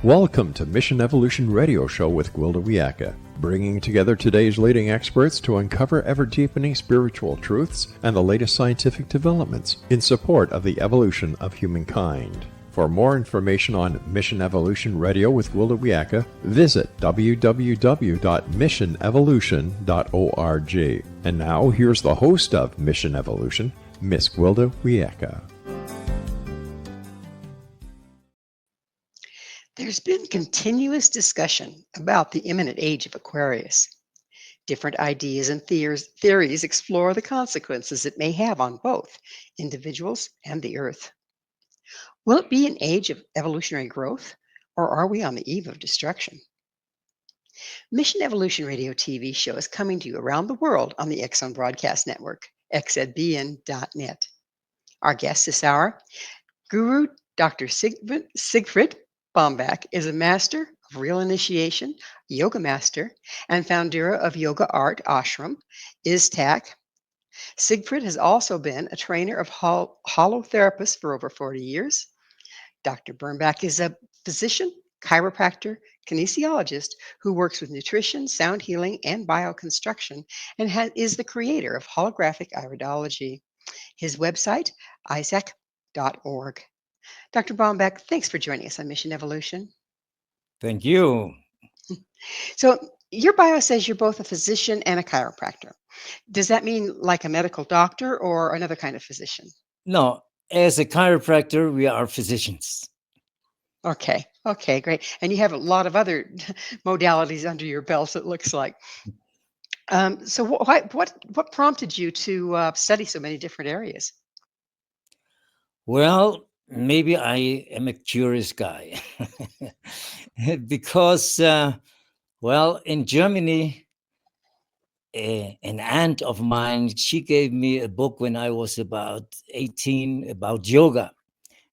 Welcome to Mission Evolution Radio Show with Gwilda Wiyaka, bringing together today's leading experts to uncover ever-deepening spiritual truths and the latest scientific developments in support of the evolution of humankind. For more information on Mission Evolution Radio with Gwilda Wiyaka, visit www.missionevolution.org. And now, here's the host of Mission Evolution, Miss Gwilda Wiyaka. There's been continuous discussion about the imminent age of Aquarius. Different ideas and theories explore the consequences it may have on both individuals and the Earth. Will it be an age of evolutionary growth, or are we on the eve of destruction? Mission Evolution Radio TV show is coming to you around the world on the X Zone Broadcast Network, xzbn.net. Our guest this hour, Guru Dr. Siegfried Baumbach, is a master of real initiation, yoga master, and Foundera of YogaArt Ashram, IZTAC. Siegfried has also been a trainer of holotherapists for over 40 years. Dr. Baumbach is a physician, chiropractor, kinesiologist who works with nutrition, sound healing, and bioconstruction, and is the creator of holographic iridology. His website, IZTAC.org. Dr. Baumbach, thanks for joining us on Mission Evolution. Thank you. So your bio says you're both a physician and a chiropractor. Does that mean like a medical doctor or another kind of physician? No, as a chiropractor, we are physicians. Okay, great. And you have a lot of other modalities under your belt, it looks like. So what prompted you to study so many different areas? Well, maybe I am a curious guy because, in Germany, an aunt of mine, she gave me a book when I was about 18 about yoga.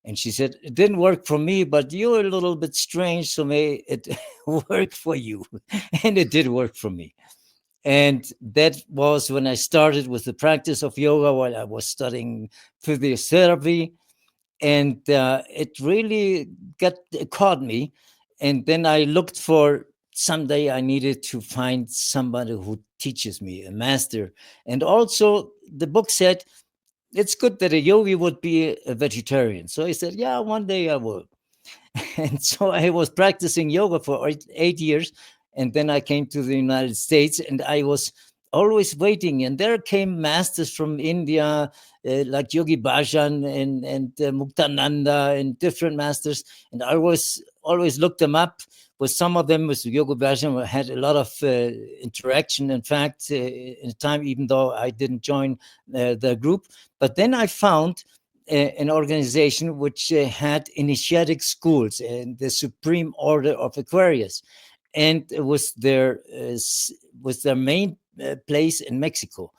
And she said, it didn't work for me, but you're a little bit strange, so may it work for you. And it did work for me. And that was when I started with the practice of yoga while I was studying physiotherapy. And it really caught me. And then I looked for, someday I needed to find somebody who teaches me, a master. And also the book said, it's good that a yogi would be a vegetarian. So I said, yeah, one day I will. And so I was practicing yoga for 8 years. And then I came to the United States and I was always waiting. And there came masters from India, like Yogi Bhajan and Muktananda and different masters. And I always looked them up. With some of them, with Yogi Bhajan, I had a lot of interaction, in fact, in time, even though I didn't join the group. But then I found an organization which had initiatic schools and the Supreme Order of Aquarius. And it was their main place in Mexico.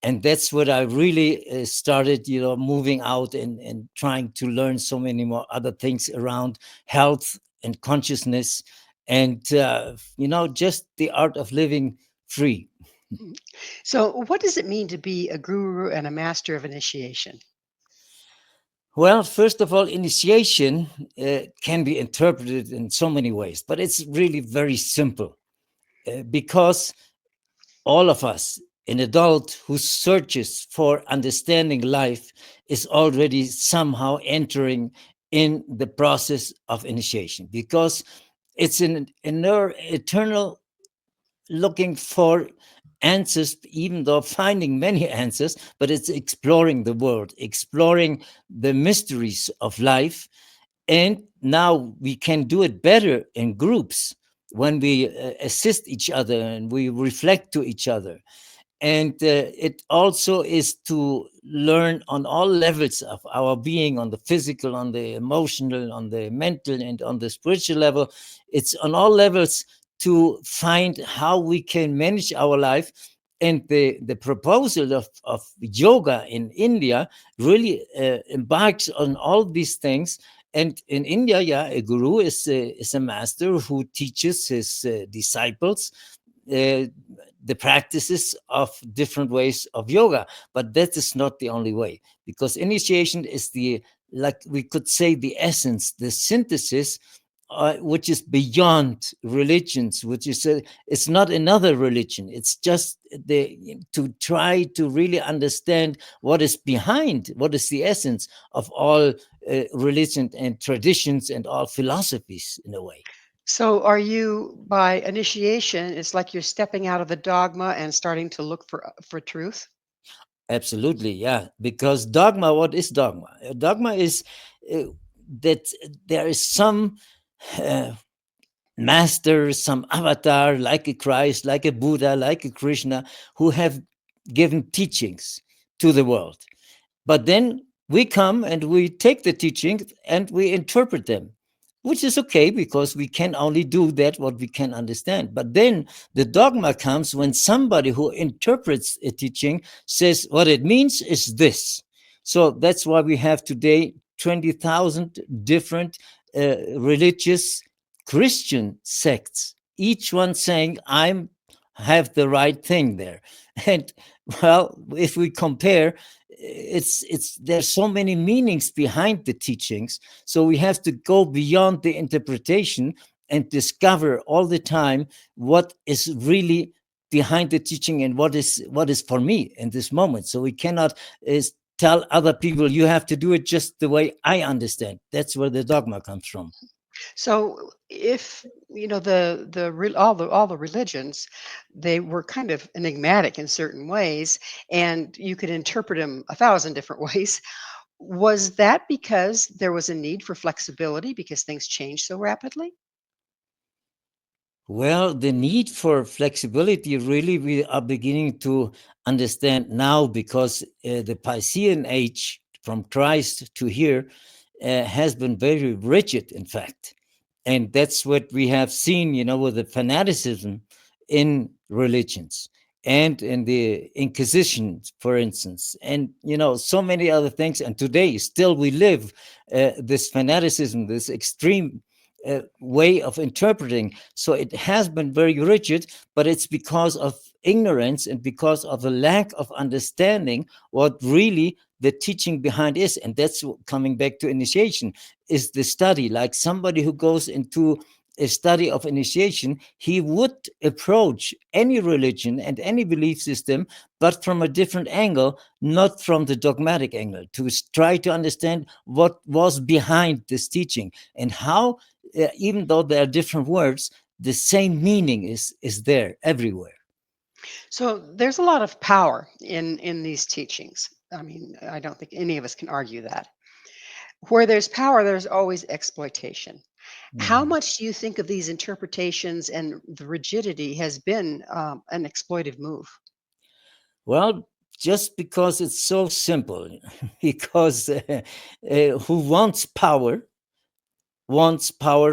And that's what I really started, moving out and trying to learn so many more other things around health and consciousness and, just the art of living free. So what does it mean to be a guru and a master of initiation? Well, first of all, initiation can be interpreted in so many ways, but it's really very simple because all of us, an adult who searches for understanding life is already somehow entering in the process of initiation because it's an eternal looking for answers, even though finding many answers, but it's exploring the world, exploring the mysteries of life. And now we can do it better in groups when we assist each other and we reflect to each other. And it also is to learn on all levels of our being, on the physical, on the emotional, on the mental, and on the spiritual level. It's on all levels to find how we can manage our life. And the proposal of yoga in India really embarks on all these things. And in India, a guru is a master who teaches his disciples the practices of different ways of yoga. But that is not the only way, because initiation is like we could say, the essence, the synthesis which is beyond religions, which is it's not another religion. It's just to try to really understand what is behind, what is the essence of all religion and traditions and all philosophies in a way. So are you, by initiation, it's like you're stepping out of the dogma and starting to look for truth? Absolutely, yeah. Because dogma, what is dogma? Dogma is that there is some uh, master, some avatar, like a Christ, like a Buddha, like a Krishna, who have given teachings to the world. But then we come and we take the teachings and we interpret them, which is okay because we can only do that what we can understand. But then the dogma comes when somebody who interprets a teaching says what it means is this. So that's why we have today 20,000 different religious Christian sects, each one saying, I'm have the right thing there. And well, if we compare, it's there's so many meanings behind the teachings, so we have to go beyond the interpretation and discover all the time what is really behind the teaching and what is for me in this moment. So we cannot tell other people you have to do it just the way I understand. That's where the dogma comes from. So if all the religions, they were kind of enigmatic in certain ways, and you could interpret them a thousand different ways. Was that because there was a need for flexibility because things change so rapidly? Well, the need for flexibility really we are beginning to understand now because the Piscean age from Christ to here has been very rigid, in fact. And that's what we have seen, with the fanaticism in religions and in the Inquisition, for instance, and, so many other things. And today, still, we live this fanaticism, this extreme way of interpreting. So it has been very rigid, but it's because of ignorance and because of a lack of understanding what really the teaching behind is. And that's coming back to initiation, is the study. Like somebody who goes into a study of initiation, he would approach any religion and any belief system, but from a different angle, not from the dogmatic angle, to try to understand what was behind this teaching and how, even though there are different words, the same meaning is there everywhere. So there's a lot of power in these teachings. I mean, I don't think any of us can argue that. Where there's power, there's always exploitation. How Mhm. much do you think of these interpretations and the rigidity has been an exploitive move? Well, just because it's so simple, because who wants power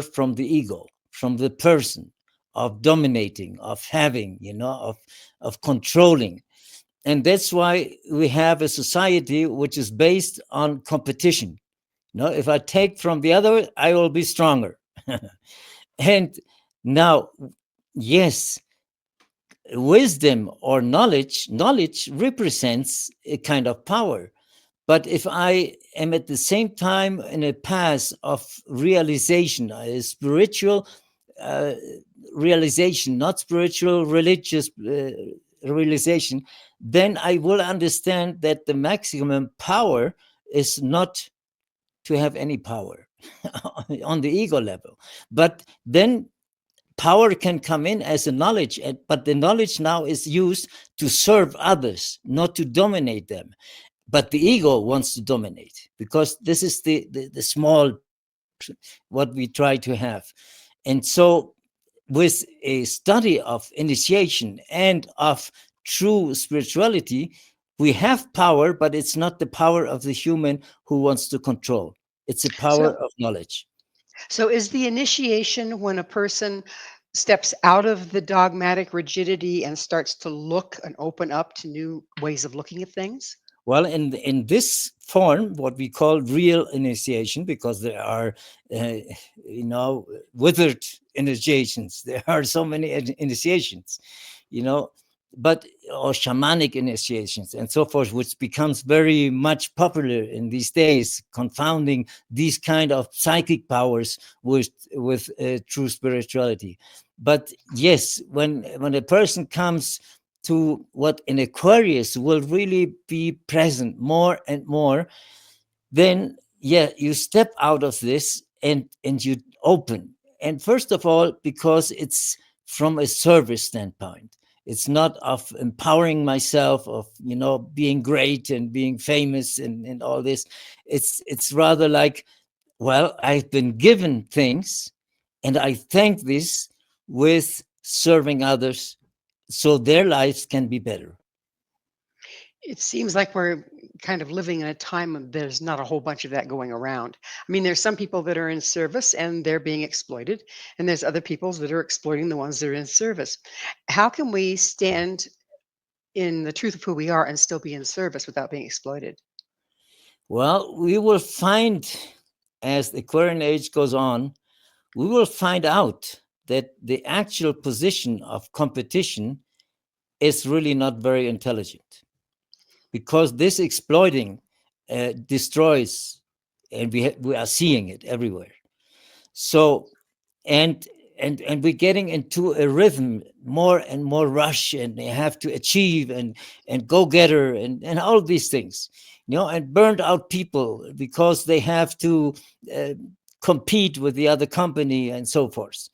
from the ego, from the person, of dominating, of having, of controlling. And that's why we have a society which is based on competition. If I take from the other, I will be stronger. And now, yes, wisdom or knowledge represents a kind of power. But if I am at the same time in a path of realization, a spiritual uh, realization, not spiritual, religious realization, then I will understand that the maximum power is not to have any power on the ego level. But then power can come in as a knowledge, but the knowledge now is used to serve others, not to dominate them. But the ego wants to dominate because this is the small what we try to have. And so with a study of initiation and of true spirituality, we have power, but it's not the power of the human who wants to control. It's a power So, of knowledge. so is the initiation when a person steps out of the dogmatic rigidity and starts to look and open up to new ways of looking at things? Well, in this form, what we call real initiation, because there are, uh, withered initiations. There are so many initiations, you know. but or shamanic initiations and so forth, which becomes very much popular in these days, confounding these kind of psychic powers with true spirituality. But yes, when a person comes to what an Aquarius will really be present more and more, then yeah, you step out of this and you open. And first of all, because it's from a service standpoint, it's not of empowering myself, of being great and being famous and all this. It's rather like, well, I've been given things, and I thank this with serving others so their lives can be better. It seems like we're kind of living in a time when there's not a whole bunch of that going around. I mean, there's some people that are in service and they're being exploited, and there's other peoples that are exploiting the ones that are in service. How can we stand in the truth of who we are and still be in service without being exploited? Well, we will find, as the Aquarian age goes on, we will find out that the actual position of competition is really not very intelligent, because this exploiting destroys, and we are seeing it everywhere. So, and we're getting into a rhythm, more and more rush, and they have to achieve and go getter and all these things, and burned out people because they have to compete with the other company and so forth.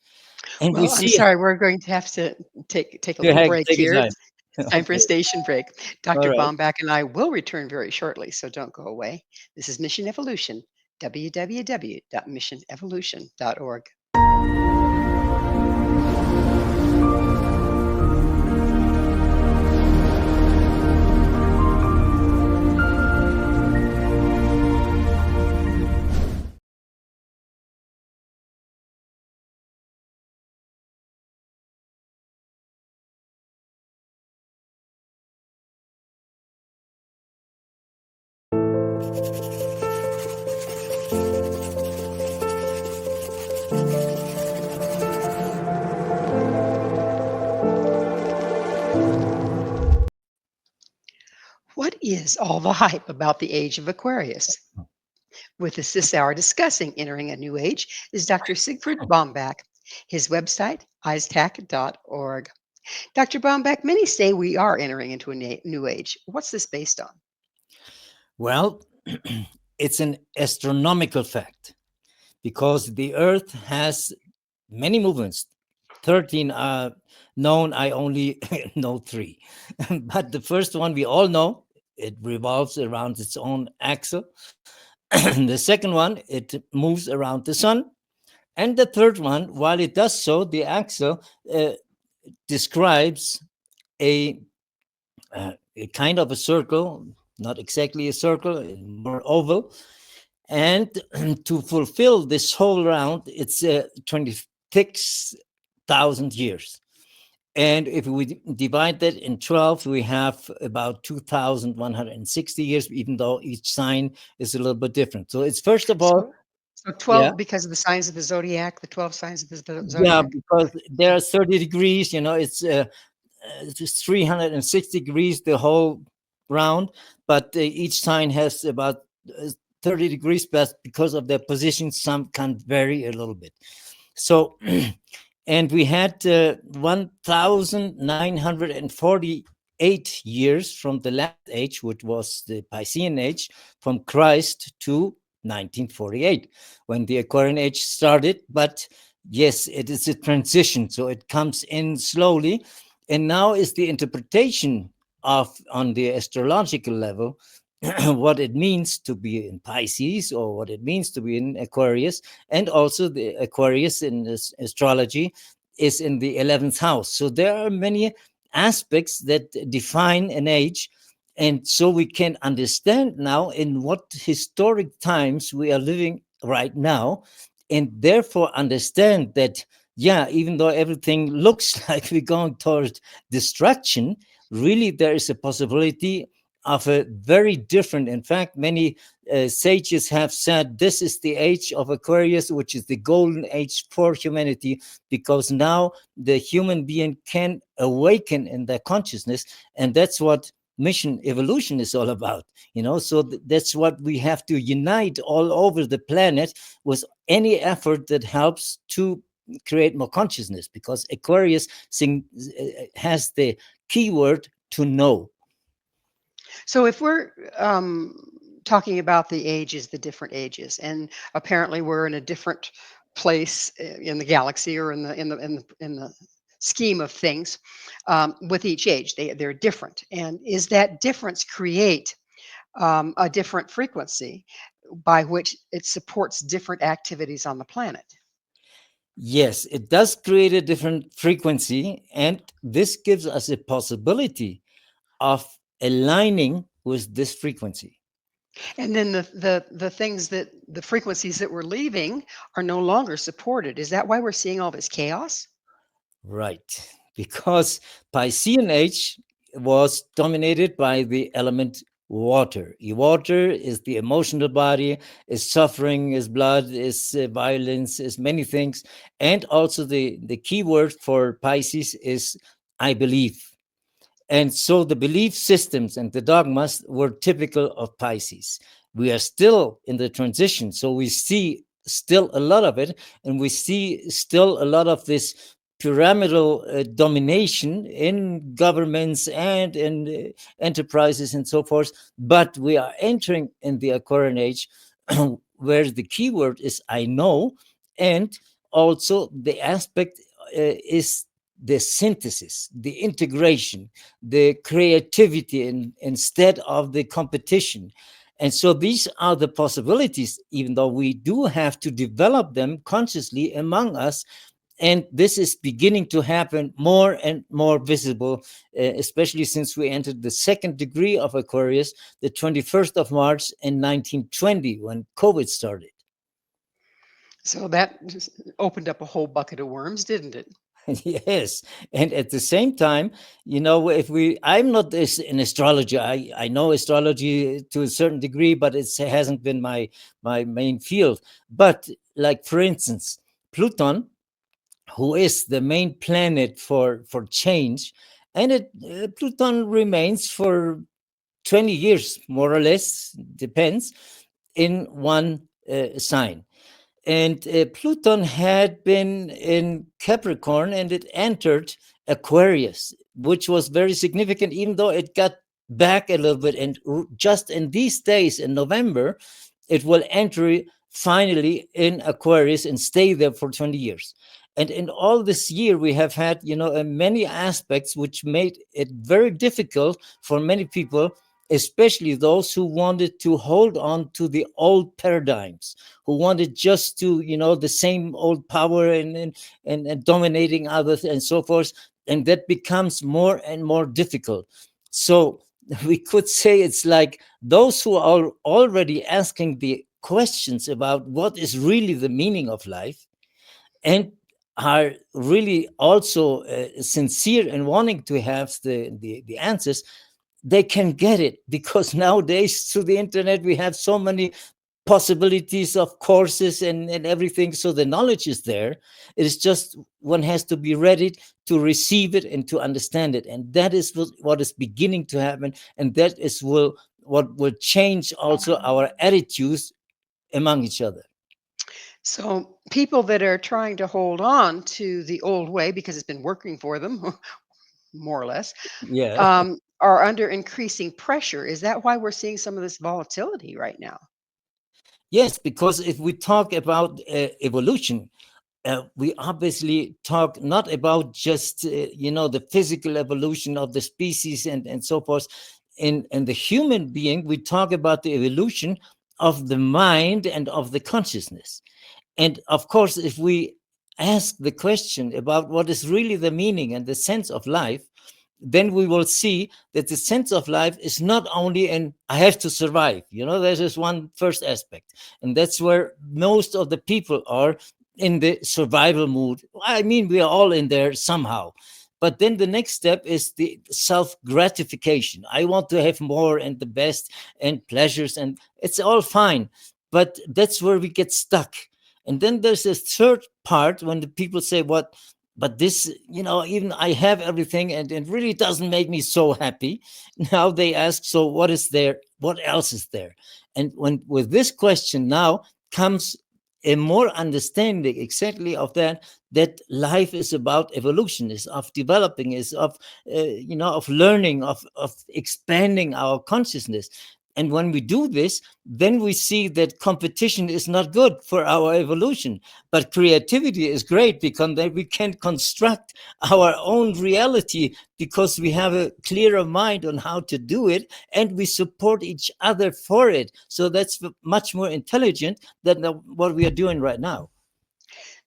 And we Well, I'm see sorry, we're going to have to take a Go little ahead, break take your here. time. It's time for a Okay. station break. All Dr. right. Baumbach and I will return very shortly, so don't go away. This is Mission Evolution, www.missionevolution.org. What is all the hype about the age of Aquarius? With us this hour discussing entering a new age is Dr. Siegfried Baumbach. His website, IZTAC.org. Dr. Baumbach, many say we are entering into a new age. What's this based on? Well, it's an astronomical fact, because the Earth has many movements. 13 are known. I only know 3. But the first one we all know, it revolves around its own axle. The second one, it moves around the sun. And the third one, while it does so, the axle describes a kind of a circle, not exactly a circle, more oval. And to fulfill this whole round, it's 26,000 years. And if we divide that in 12, we have about 2,160 years, even though each sign is a little bit different. So it's, first of all, So yeah, 12 because of the signs of the zodiac, the 12 signs of the yeah, zodiac. because there are 30 degrees, it's 360 degrees the whole round, but each sign has about 30 degrees, but because of their position, some can vary a little bit. So, and we had 1,948 years from the last age, which was the Piscean age, from Christ to 1948, when the Aquarian age started. But yes, it is a transition, so it comes in slowly. And now is the interpretation of, on the astrological level, what it means to be in Pisces, or what it means to be in Aquarius. And also the Aquarius in this astrology is in the 11th house. So there are many aspects that define an age. And so we can understand now in what historic times we are living right now, and therefore understand that, yeah, even though everything looks like we're going towards destruction, really there is a possibility of a very different, in fact, many sages have said this is the age of Aquarius, which is the golden age for humanity, because now the human being can awaken in their consciousness, and that's what mission evolution is all about, so that's what we have to unite all over the planet with any effort that helps to create more consciousness, because Aquarius has the keyword to know. So if we're talking about the ages, the different ages, and apparently we're in a different place in the galaxy or in the scheme of things with each age, they're different. And is that difference create a different frequency by which it supports different activities on the planet? Yes, it does create a different frequency, and this gives us a possibility of aligning with this frequency. And then the things that the frequencies that we're leaving are no longer supported. Is that why we're seeing all this chaos? Right, because Piscean age was dominated by the element water. Water is the emotional body, is suffering, is blood, is violence, is many things. And also the key word for Pisces is I believe. And so the belief systems and the dogmas were typical of Pisces. We are still in the transition, so we see still a lot of it, and we see still a lot of this pyramidal domination in governments and in enterprises and so forth. But we are entering in the Aquarian age, where the keyword is I know, and also the aspect is the synthesis, the integration, the creativity instead of the competition. And so these are the possibilities, even though we do have to develop them consciously among us. And this is beginning to happen more and more visible, especially since we entered the second degree of Aquarius, the 21st of March in 1920, when COVID started. So that just opened up a whole bucket of worms, didn't it? Yes, and at the same time, I'm not an astrologer. I know astrology to a certain degree, but it hasn't been my main field. But like, for instance, Pluton, who is the main planet for change, and Pluton remains for 20 years, more or less, depends, in one sign. And Pluton had been in Capricorn, and it entered Aquarius, which was very significant, even though it got back a little bit. And just in these days, in November, it will enter finally in Aquarius and stay there for 20 years. And in all this year, we have had, many aspects which made it very difficult for many people, especially those who wanted to hold on to the old paradigms, who wanted just to, the same old power and dominating others and so forth. And that becomes more and more difficult. So we could say it's like those who are already asking the questions about what is really the meaning of life, and are really also sincere in wanting to have the answers, they can get it, because nowadays through the internet we have so many possibilities of courses and everything. So the knowledge is there. It is just one has to be ready to receive it and to understand it. And that is what is beginning to happen. And that is what will change also our attitudes among each other. So people that are trying to hold on to the old way because it's been working for them, more or less, Yeah. are under increasing pressure. Is that why we're seeing some of this volatility right now? Yes, because if we talk about evolution, we obviously talk not about just the physical evolution of the species and so forth. In the human being, we talk about the evolution of the mind and of the consciousness. And of course, if we ask the question about what is really the meaning and the sense of life, then we will see that the sense of life is not only in I have to survive. There's just one first aspect. And that's where most of the people are, in the survival mood. I mean, we are all in there somehow. But then the next step is the self-gratification. I want to have more and the best and pleasures, and it's all fine. But that's where we get stuck. And then there's a third part when the people say, what? But this, even I have everything and it really doesn't make me so happy. Now they ask, so what is there? What else is there? And when with this question now comes a more understanding exactly of that life is about evolution, is of developing, is of of learning, of expanding our consciousness. And when we do this, then we see that competition is not good for our evolution, but creativity is great because then we can construct our own reality because we have a clearer mind on how to do it, and we support each other for it. So that's much more intelligent than what we are doing right now.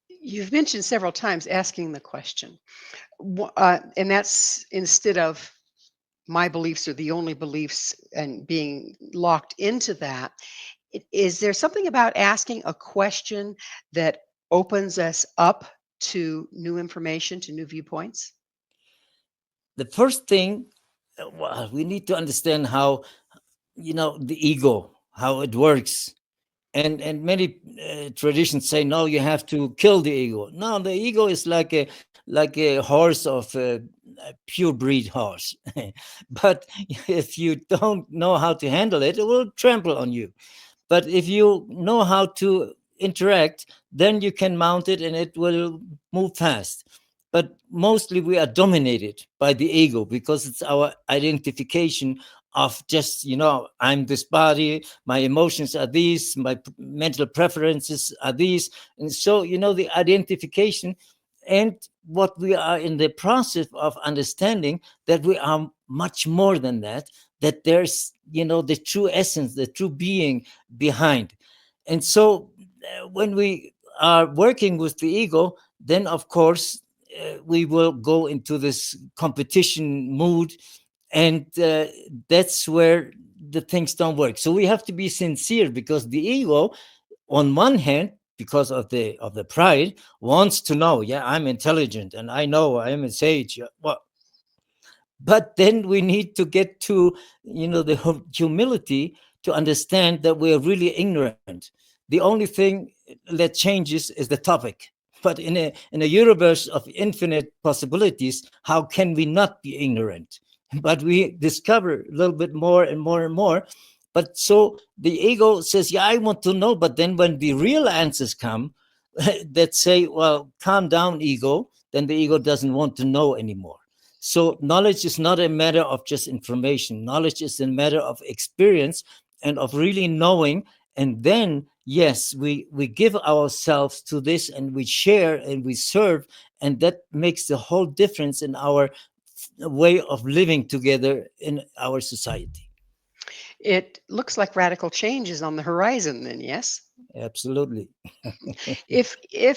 You've mentioned several times asking the question, and that's instead of my beliefs are the only beliefs and being locked into that. Is there something about asking a question that opens us up to new information, to new viewpoints? The first thing, well, we need to understand how, the ego, how it works. And many traditions say, no, you have to kill the ego. No, the ego is like a horse of a pure breed horse. But if you don't know how to handle it, it will trample on you. But if you know how to interact, then you can mount it and it will move fast. But mostly we are dominated by the ego because it's our identification of just, I'm this body, my emotions are these, my mental preferences are these. And so, the identification, and what we are in the process of understanding, that we are much more than that, that there's, the true essence, the true being behind. And so when we are working with the ego, then of course we will go into this competition mood, and that's where the things don't work. So we have to be sincere, because the ego, on one hand, because of the pride, wants to know, yeah, I'm intelligent and I know I am a sage. Well, but then we need to get to the humility to understand that we are really ignorant. The only thing that changes is the topic. But in a universe of infinite possibilities, how can we not be ignorant? But we discover a little bit more and more and more. But so the ego says, yeah, I want to know. But then when the real answers come that say, well, calm down, ego, then the ego doesn't want to know anymore. So knowledge is not a matter of just information. Knowledge is a matter of experience and of really knowing. And then, yes, we give ourselves to this, and we share and we serve. And that makes the whole difference in our way of living together in our society. It looks like radical change is on the horizon then, yes? Absolutely. If it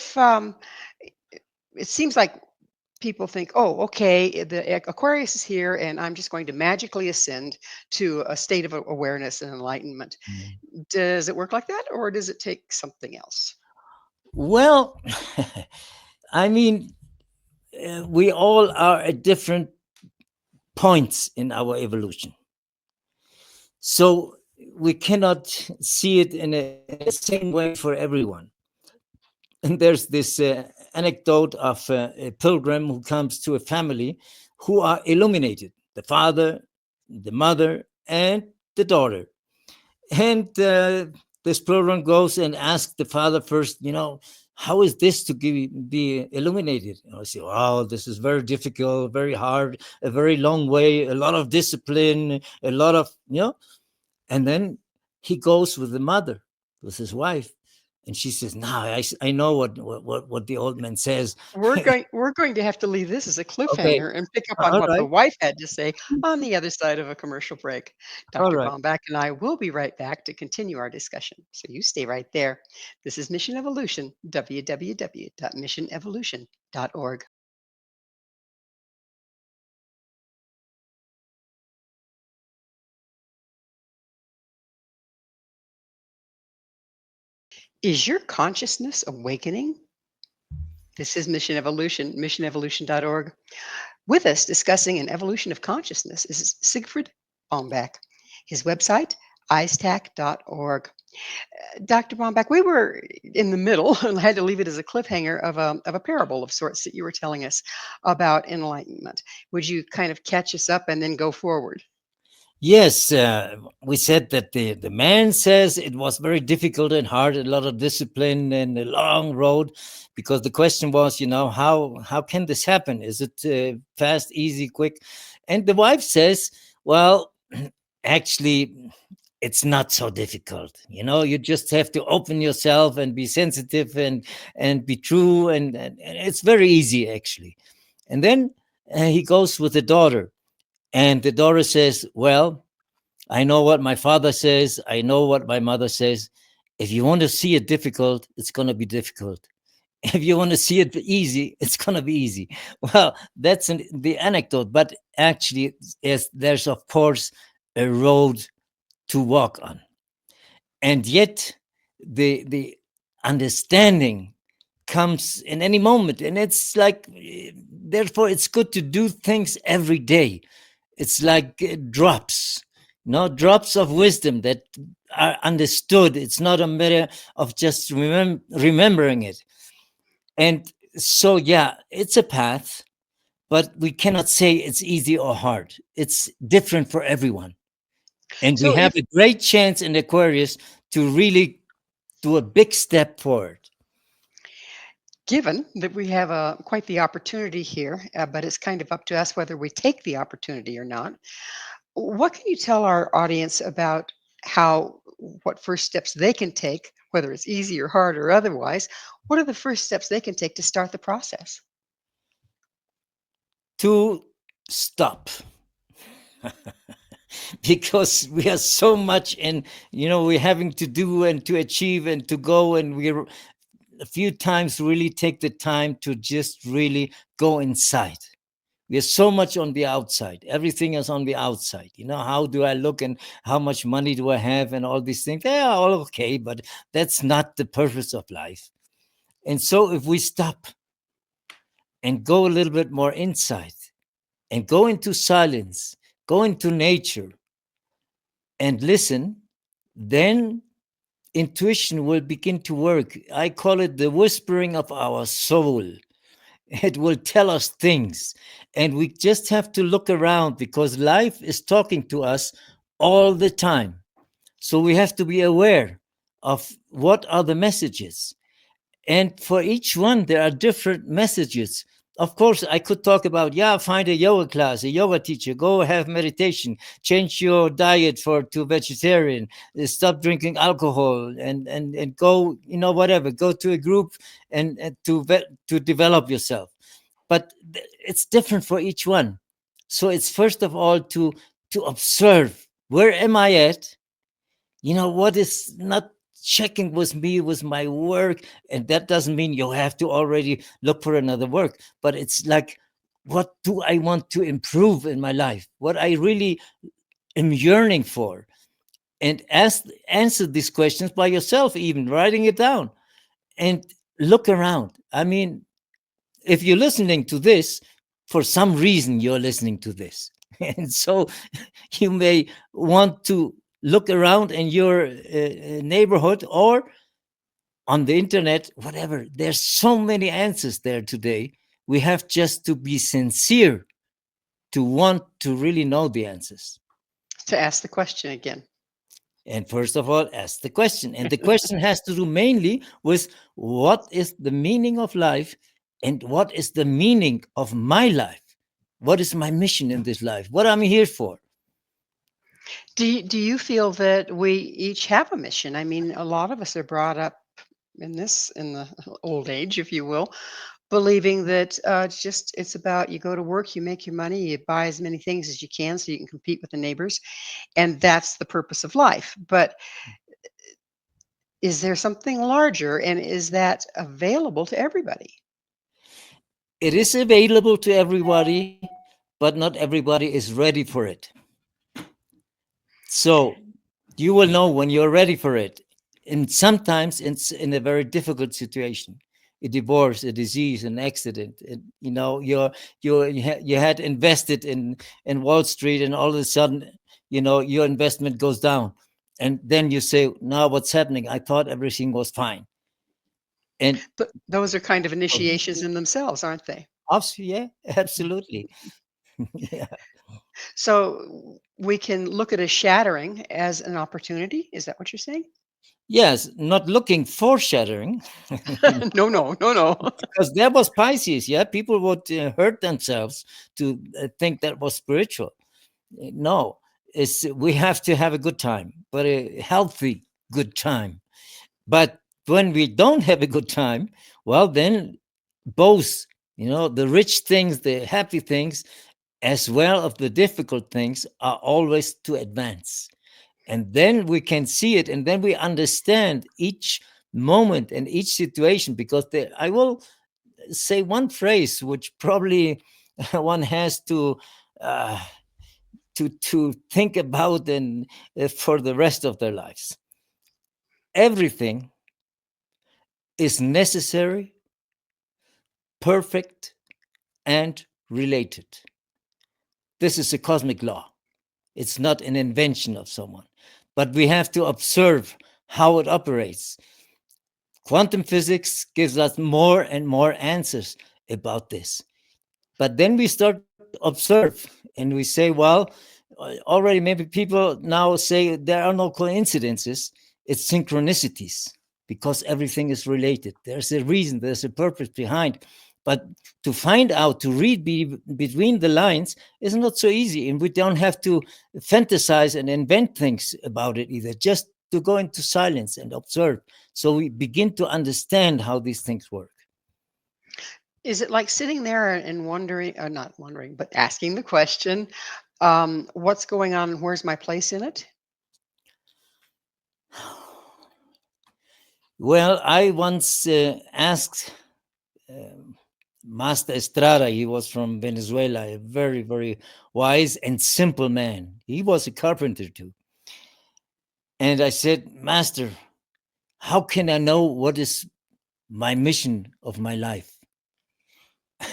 seems like people think, oh, okay, the Aquarius is here and I'm just going to magically ascend to a state of awareness and enlightenment. Mm. Does it work like that, or does it take something else? Well, I mean, we all are at different points in our evolution. So we cannot see it in the same way for everyone. And there's this anecdote of a pilgrim who comes to a family who are illuminated, the father, the mother, and the daughter. And this pilgrim goes and asks the father first, how is this to be illuminated? I say, oh, this is very difficult, very hard, a very long way, a lot of discipline, a lot of, And then he goes with the mother, with his wife. And she says, no, I know what the old man says. We're going to have to leave this as a Okay. cliffhanger and pick up on All what the right. wife had to say on the other side of a commercial break. All Dr. right. Baumbach and I will be right back to continue our discussion. So you stay right there. This is Mission Evolution, www.missionevolution.org. Is your consciousness awakening? This is Mission Evolution, missionevolution.org. With us discussing an evolution of consciousness is Siegfried Baumbach. His website, IZTAC.org. Dr. Baumbach, we were in the middle, and I had to leave it as a cliffhanger of a parable of sorts that you were telling us about enlightenment. Would you kind of catch us up and then go forward? Yes, we said that the man says it was very difficult and hard, a lot of discipline and a long road, because the question was, how can this happen? Is it fast, easy, quick? And the wife says, well, actually, it's not so difficult. You just have to open yourself and be sensitive and be true, and it's very easy, actually. And then he goes with the daughter. And the daughter says, well, I know what my father says. I know what my mother says. If you want to see it difficult, it's going to be difficult. If you want to see it easy, it's going to be easy. Well, that's the anecdote. But actually, there's, of course, a road to walk on. And yet, the understanding comes in any moment. And it's like, therefore, it's good to do things every day. It's like drops, drops of wisdom that are understood. It's not a matter of just remembering it. And so, yeah, it's a path, but we cannot say it's easy or hard. It's different for everyone. And we have a great chance in Aquarius to really do a big step forward. Given that we have quite the opportunity here, but it's kind of up to us whether we take the opportunity or not, what can you tell our audience about what first steps they can take, whether it's easy or hard or otherwise? What are the first steps they can take to start the process? To stop. Because we are so much in, we're having to do and to achieve and to go, and we're a few times really take the time to just really go inside. We are so much on the outside. Everything is on the outside. How do I look and how much money do I have and all these things? They are all okay, but that's not the purpose of life. And so if we stop and go a little bit more inside and go into silence, go into nature and listen, then intuition will begin to work. I call it the whispering of our soul. It will tell us things, and we just have to look around because life is talking to us all the time. So we have to be aware of what are the messages. And for each one, there are different messages. Of course, I could talk about, find a yoga class, a yoga teacher, go have meditation, change your diet to vegetarian, stop drinking alcohol, and go, whatever, go to a group and to develop yourself. But it's different for each one. So it's first of all to observe, where am I at? What is not checking with me, with my work. And that doesn't mean you have to already look for another work, but it's like, what do I want to improve in my life? What I really am yearning for? And answer these questions by yourself, even writing it down and look around. I mean, if you're listening to this, for some reason you're listening to this. And so you may want to look around in your neighborhood or on the internet, whatever. There's so many answers there today. We have just to be sincere to want to really know the answers. To ask the question again. And first of all, ask the question. And the question has to do mainly with what is the meaning of life and what is the meaning of my life? What is my mission in this life? What I'm here for? Do you feel that we each have a mission? I mean, a lot of us are brought up in the old age, if you will, believing that it's about you go to work, you make your money, you buy as many things as you can so you can compete with the neighbors, and that's the purpose of life. But is there something larger, and is that available to everybody? It is available to everybody, but not everybody is ready for it. So you will know when you're ready for it. And sometimes it's in a very difficult situation. a divorce, a disease, an accident, and, you know, you had invested in Wall Street, and all of a sudden, you know, your investment goes down, and then you say, now what's happening? I thought everything was fine. And But those are kind of initiations in themselves, aren't they? yeah, absolutely. Yeah. So we can look at a shattering as an opportunity. Is that what you're saying? Yes, not looking for shattering. No, no, no, no. Because there was Pisces, yeah, people would hurt themselves to think that was spiritual. No, we have to have a good time, but a healthy good time. But when we don't have a good time, well, then both, you know, the rich things, the happy things, as well as the difficult things, are always to advance. And then we can see it, and then we understand each moment and each situation, because I will say one phrase which probably one has to think about and for the rest of their lives. Everything is necessary, perfect, and related. This is a cosmic law. It's not an invention of someone, but we have to observe how it operates. Quantum physics gives us more and more answers about this. But then we start to observe, and we say, well, already maybe people now say there are no coincidences, it's synchronicities, because everything is related. There's a reason, there's a purpose behind. But to find out, to read between the lines is not so easy. And we don't have to fantasize and invent things about it either, just to go into silence and observe. So we begin to understand how these things work. Is it like sitting there and wondering, or not wondering, but asking the question, what's going on and where's my place in it? Well, I once asked Master Estrada, he was from Venezuela, a very, very wise and simple man. He was a carpenter too. And I said, Master, how can I know what is my mission of my life?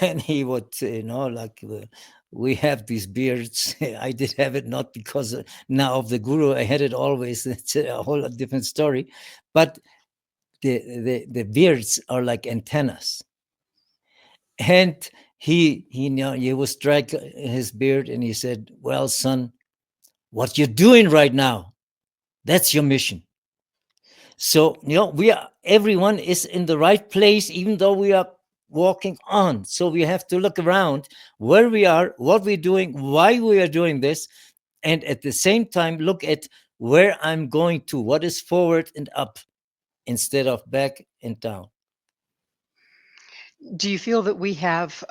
And he would, like, we have these beards. I did have it not because now of the guru. I had it always. It's a whole different story. But the beards are like antennas. And he would strike his beard, and he said, well, son, what you're doing right now, that's your mission. So, everyone is in the right place, even though we are walking on. So we have to look around where we are, what we're doing, why we are doing this, and at the same time look at where I'm going to, what is forward and up instead of back and down. Do you feel that we have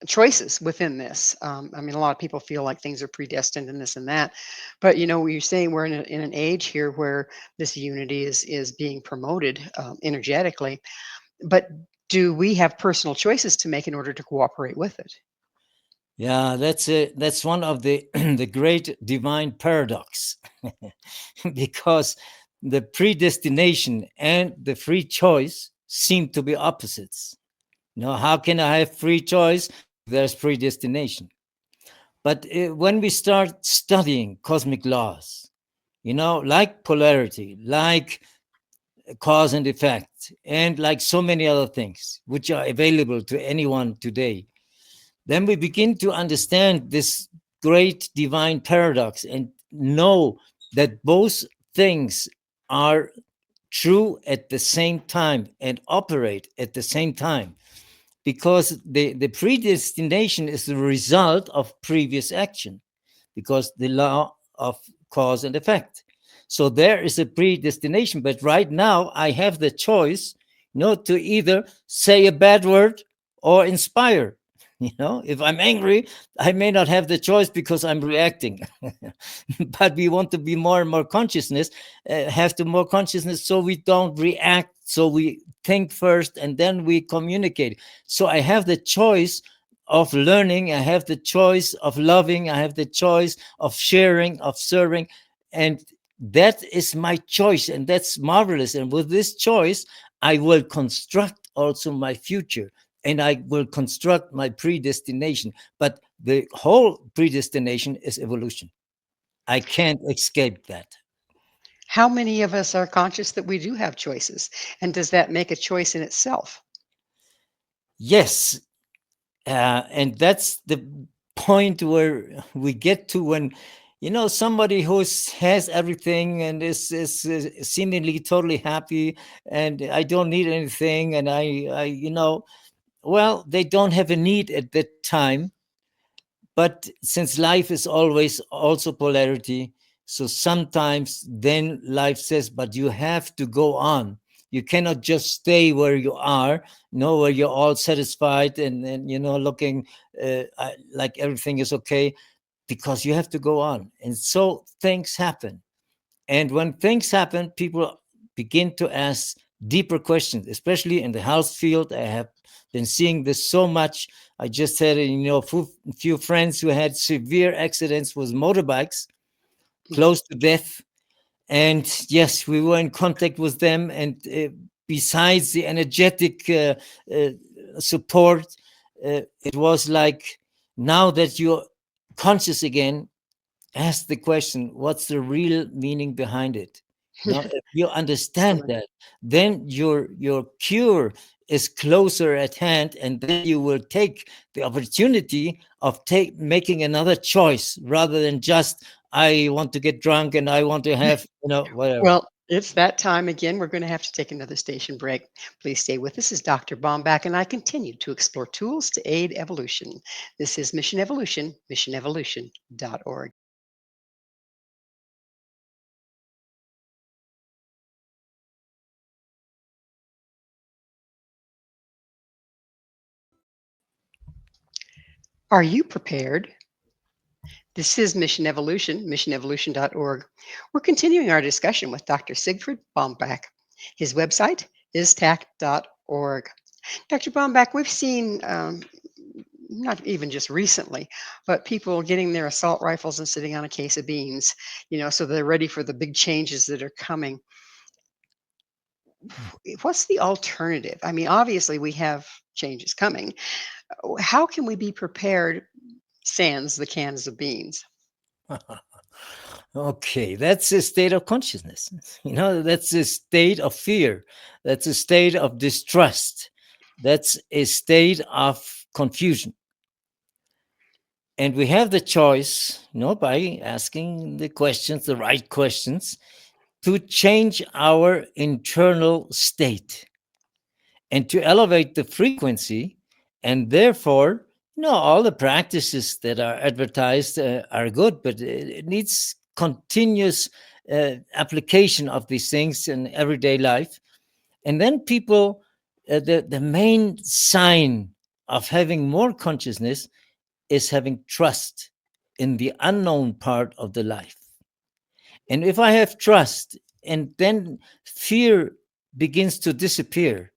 choices within this? I mean, a lot of people feel like things are predestined and this and that, but you're saying we're in an age here where this unity is being promoted energetically. But do we have personal choices to make in order to cooperate with it? Yeah, that's one of the the great divine paradox, because the predestination and the free choice seem to be opposites. How can I have free choice if there's predestination? But when we start studying cosmic laws, like polarity, like cause and effect, and like so many other things which are available to anyone today, then we begin to understand this great divine paradox and know that both things are true at the same time and operate at the same time, because the predestination is the result of previous action, because the law of cause and effect. So there is a predestination, but right now I have the choice, to either say a bad word or inspire. If I'm angry, I may not have the choice because I'm reacting. But we want to be more and more have more consciousness, so we don't react. So we think first and then we communicate. So I have the choice of learning. I have the choice of loving. I have the choice of sharing, of serving. And that is my choice. And that's marvelous. And with this choice, I will construct also my future, and I will construct my predestination. But the whole predestination is evolution. I can't escape that. How many of us are conscious that we do have choices? And does that make a choice in itself? Yes. And that's the point where we get to when, somebody who has everything and is seemingly totally happy, and I don't need anything, and well, they don't have a need at that time. But since life is always also polarity, so sometimes then life says, but you have to go on. You cannot just stay where you are, where you're all satisfied and looking like everything is okay, because you have to go on. And so things happen. And when things happen, people begin to ask deeper questions, especially in the health field. I have been seeing this so much. I just had a few friends who had severe accidents with motorbikes, close to death. And yes, we were in contact with them. And besides the energetic support, it was like, now that you're conscious again, ask the question, what's the real meaning behind it? If you understand that, then your cure is closer at hand, and then you will take the opportunity of making another choice, rather than just, I want to get drunk and I want to have whatever. Well, it's that time again. We're going to have to take another station break. Please stay with us. This is Dr. Baumbach, and I continue to explore tools to aid evolution. This is Mission Evolution, missionevolution.org. Are you prepared? This is Mission Evolution, missionevolution.org. We're continuing our discussion with Dr. Siegfried Baumbach. His website is IZTAC.org. Dr. Baumbach, we've seen, not even just recently, but people getting their assault rifles and sitting on a case of beans, so they're ready for the big changes that are coming. What's the alternative? I mean, obviously we have changes coming. How can we be prepared sans the cans of beans? Okay, that's a state of consciousness. That's a state of fear. That's a state of distrust. That's a state of confusion. And we have the choice, by asking the right questions, to change our internal state and to elevate the frequency. And therefore, all the practices that are advertised are good, but it needs continuous application of these things in everyday life. And then people, the main sign of having more consciousness is having trust in the unknown part of the life. And if I have trust, and then fear begins to disappear,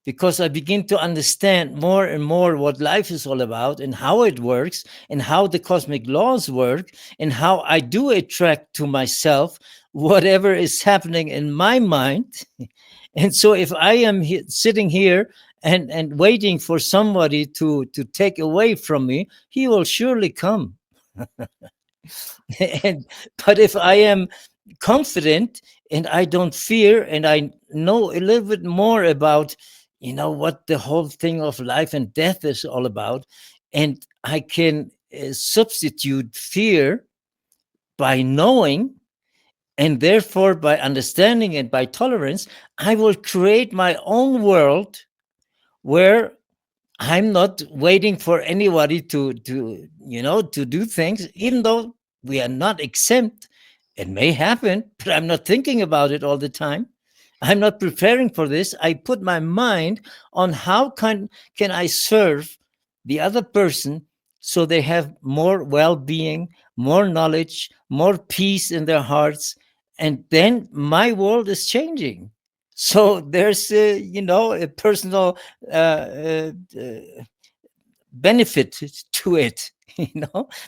because I begin to understand more and more what life is all about, and how it works, and how the cosmic laws work, and how I do attract to myself whatever is happening in my mind. And so if I am sitting here and waiting for somebody to take away from me, he will surely come. But if I am confident and I don't fear, and I know a little bit more about what the whole thing of life and death is all about, and I can substitute fear by knowing, and therefore by understanding and by tolerance, I will create my own world where I'm not waiting for anybody to do things, even though we are not exempt. It may happen, but I'm not thinking about it all the time. I'm not preparing for this. I put my mind on how can I serve the other person so they have more well-being, more knowledge, more peace in their hearts, and then my world is changing. So there's a personal benefit to it,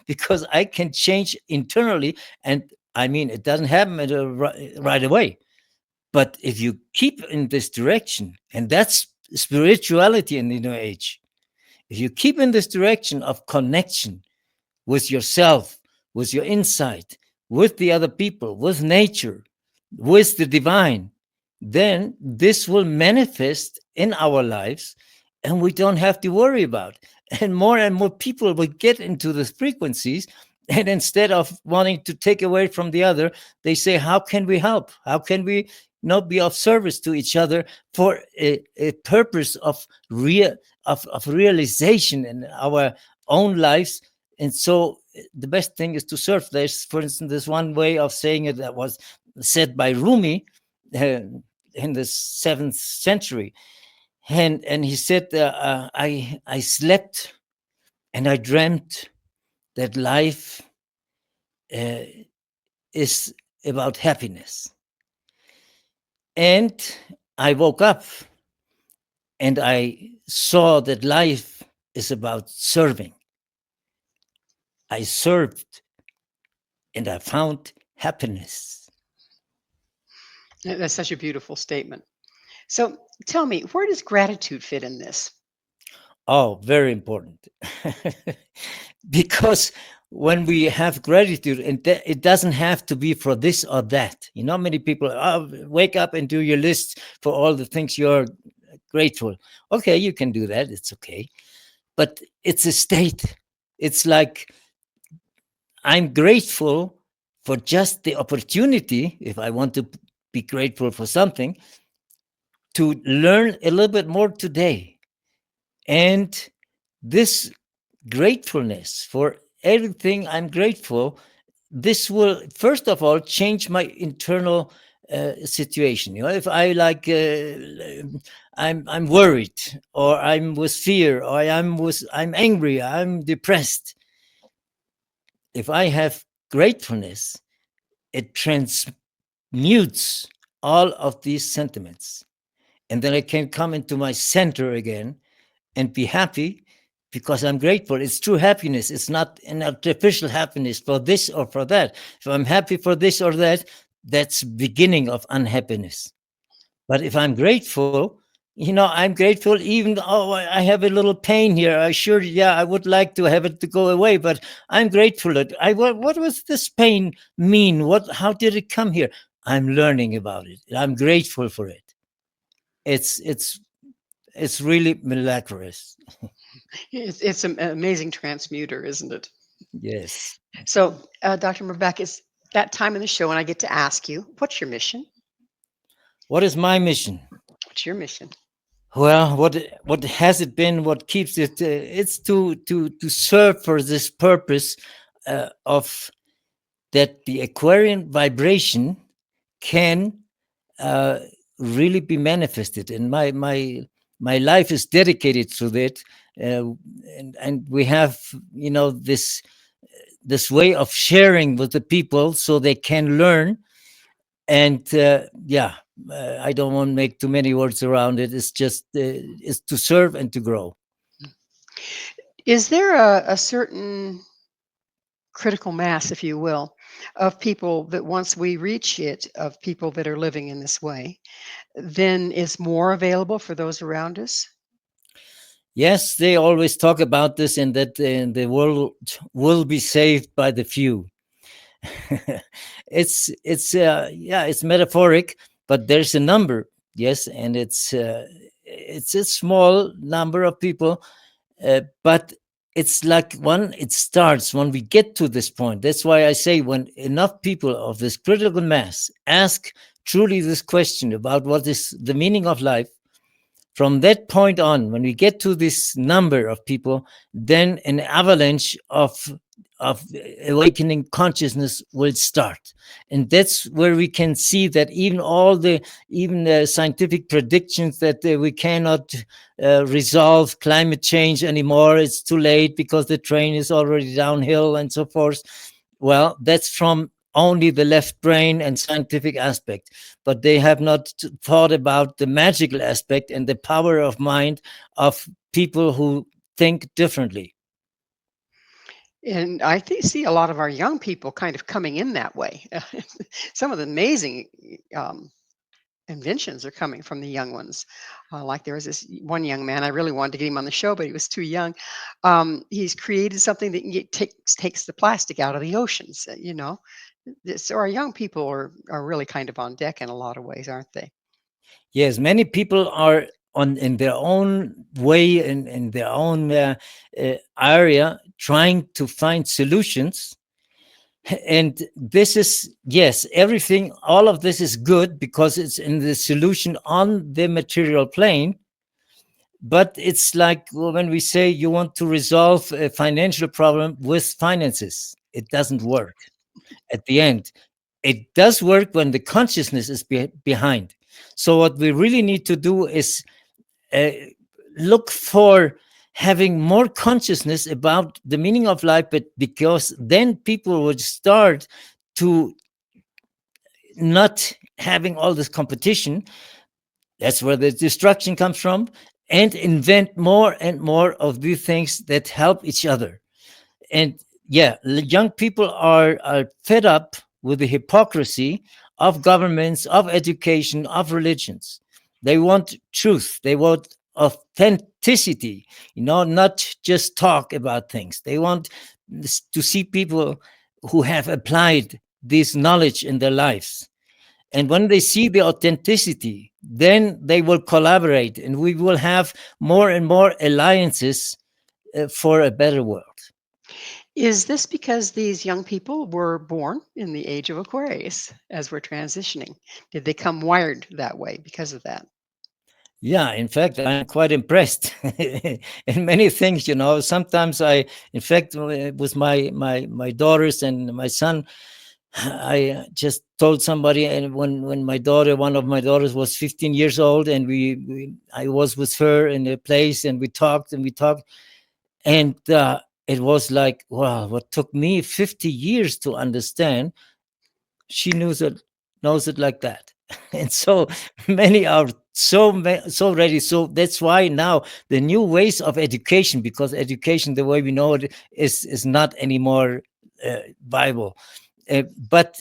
because I can change internally. And I mean, it doesn't happen right away. But if you keep in this direction, and that's spirituality in the New Age, if you keep in this direction of connection with yourself, with your insight, with the other people, with nature, with the divine, then this will manifest in our lives and we don't have to worry about it. And more people will get into the frequencies. And instead of wanting to take away from the other, they say, how can we help? How can we not be of service to each other for a purpose of realization in our own lives? And so the best thing is to serve. There's, for instance, this one way of saying it that was said by Rumi in the 7th century. And he said, I slept and I dreamt that life is about happiness. And I woke up and I saw that life is about serving. I served and I found happiness. That's such a beautiful statement. So tell me, where does gratitude fit in this? Oh, very important. Because when we have gratitude, and it doesn't have to be for this or that. You know, many people wake up and do your list for all the things you're grateful. Okay, you can do that. It's okay. But it's a state. It's like, I'm grateful for just the opportunity, if I want to be grateful for something, to learn a little bit more today. And this gratefulness for everything I'm grateful, this will, first of all, change my internal situation. You know, if I like, I'm worried, or I'm with fear, or I'm angry, I'm depressed. If I have gratefulness, it transmutes all of these sentiments. And then I can come into my center again and be happy because I'm grateful. It's true happiness. It's not an artificial happiness for this or for that. If I'm happy for this or that, that's beginning of unhappiness. But if I'm grateful, you know, I'm grateful even, oh, I have a little pain here. I would like to have it to go away, but I'm grateful that what was this pain mean? How did it come here? I'm learning about it. I'm grateful for it. It's really miraculous. It's an amazing transmuter, isn't it? Yes. So, Dr. Murback, it's that time in the show when I get to ask you, what's your mission? What is my mission? What's your mission? Well, what has it been? What keeps it? It's to serve for this purpose of that the Aquarian vibration can really be manifested, and my life is dedicated to that. And we have, you know, this way of sharing with the people so they can learn. And I don't want to make too many words around it. It's just it's to serve and to grow. Is there a certain critical mass, if you will, of people that once we reach it, of people that are living in this way, then is more available for those around us? Yes, they always talk about this, and that the world will be saved by the few. It's metaphoric, but there's a number, yes, and it's a small number of people, but it's like it starts when we get to this point. That's why I say, when enough people of this critical mass ask truly this question about what is the meaning of life, from that point on, when we get to this number of people, then an avalanche of awakening consciousness will start. And that's where we can see that even the scientific predictions that we cannot resolve climate change anymore, it's too late because the train is already downhill and so forth. Well, that's from only the left brain and scientific aspect, but they have not thought about the magical aspect and the power of mind of people who think differently. And I see a lot of our young people kind of coming in that way. Some of the amazing inventions are coming from the young ones. Like there was this one young man, I really wanted to get him on the show, but he was too young. He's created something that takes the plastic out of the oceans. So our young people are really kind of on deck in a lot of ways, aren't they? Yes, many people are on in their own way and in their own area trying to find solutions. And this is, yes, everything, all of this is good because it's in the solution on the material plane. But it's like when we say you want to resolve a financial problem with finances, it doesn't work at the end. It does work when the consciousness is behind. So what we really need to do is uh, look for having more consciousness about the meaning of life, but because then people would start to not having all this competition. That's where the destruction comes from, and invent more and more of these things that help each other. And yeah, young people are fed up with the hypocrisy of governments, of education, of religions. They want truth. They want authenticity, not just talk about things. They want to see people who have applied this knowledge in their lives. And when they see the authenticity, then they will collaborate and we will have more and more alliances for a better world. Is this because these young people were born in the age of Aquarius as we're transitioning? Did they come wired that way because of that? Yeah, in fact, I'm quite impressed in many things. Sometimes in fact, with my daughters and my son, I just told somebody, and when one of my daughters was 15 years old, and I was with her in a place, and we talked, and it was like, wow, what took me 50 years to understand, she knows it like that. And so many are so ready. So that's why now the new ways of education, because education the way we know it is not anymore viable. But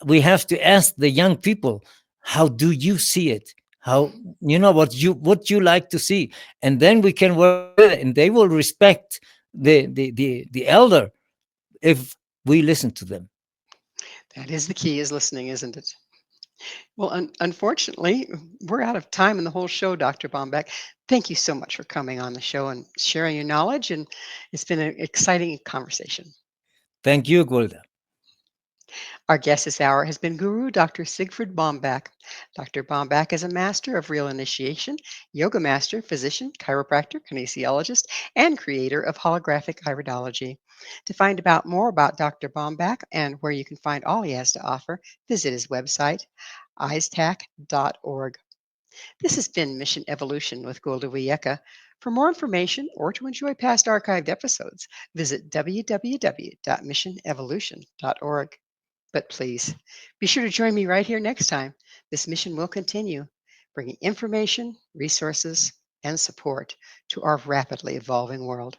we have to ask the young people, how do you see it? How, what you like to see? And then we can work with it, and they will respect the elder if we listen to them. That is the key, is listening, isn't it? Well, unfortunately, we're out of time in the whole show, Dr. Baumbach. Thank you so much for coming on the show and sharing your knowledge. And it's been an exciting conversation. Thank you, Gwilda. Our guest this hour has been Guru Dr. Siegfried Baumbach. Dr. Baumbach is a master of real initiation, yoga master, physician, chiropractor, kinesiologist, and creator of holographic iridology. To find out more about Dr. Baumbach and where you can find all he has to offer, visit his website, IZTAC.org. This has been Mission Evolution with Gwilda Wiyaka. For more information or to enjoy past archived episodes, visit www.missionevolution.org. But please be sure to join me right here next time. This mission will continue, bringing information, resources, and support to our rapidly evolving world.